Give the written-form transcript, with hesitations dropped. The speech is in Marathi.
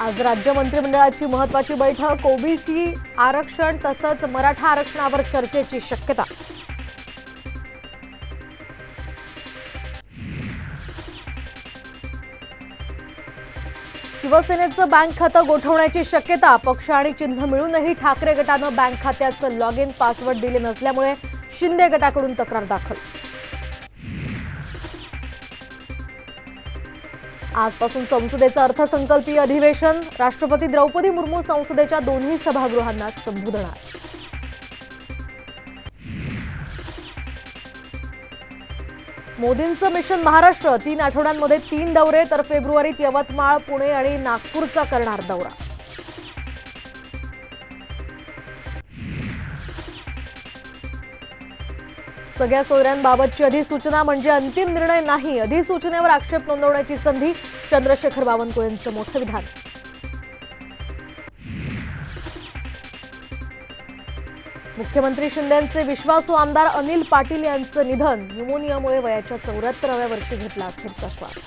आज राज्य मंत्रिमंडळाची महत्त्वाची बैठक। ओबीसी आरक्षण तसंच मराठा आरक्षणावर चर्चेची शक्यता। शिवसेनेचं बँक खातं गोठवण्याची शक्यता। पक्ष आणि चिन्ह मिळूनही ठाकरे गटानं बँक खात्याचं लॉग इन पासवर्ड दिले नसल्यामुळे शिंदे गटाकडून तक्रार दाखल। आजपासून संसदेचं अर्थसंकल्पीय अधिवेशन। राष्ट्रपती द्रौपदी मुर्मू संसदेच्या दोन्ही सभागृहांना संबोधणार। मोदींचं मिशन महाराष्ट्र। 3 आठवड्यांमध्ये 3 दौरे, तर फेब्रुवारीत यवतमाळ, पुणे आणि नागपूरचा करणार दौरा। सगळ्या सोयऱ्यांबाबतची अधिसूचना म्हणजे अंतिम निर्णय नाही। अधिसूचनेवर आक्षेप नोंदवण्याची संधी। चंद्रशेखर बावनकुळेंचं मोठं विधान। मुख्यमंत्री शिंदेंचे विश्वासू आमदार अनिल पाटील यांचं निधन। न्यूमोनियामुळे वयाच्या 74व्या वर्षी घेतला अखेरचा श्वास।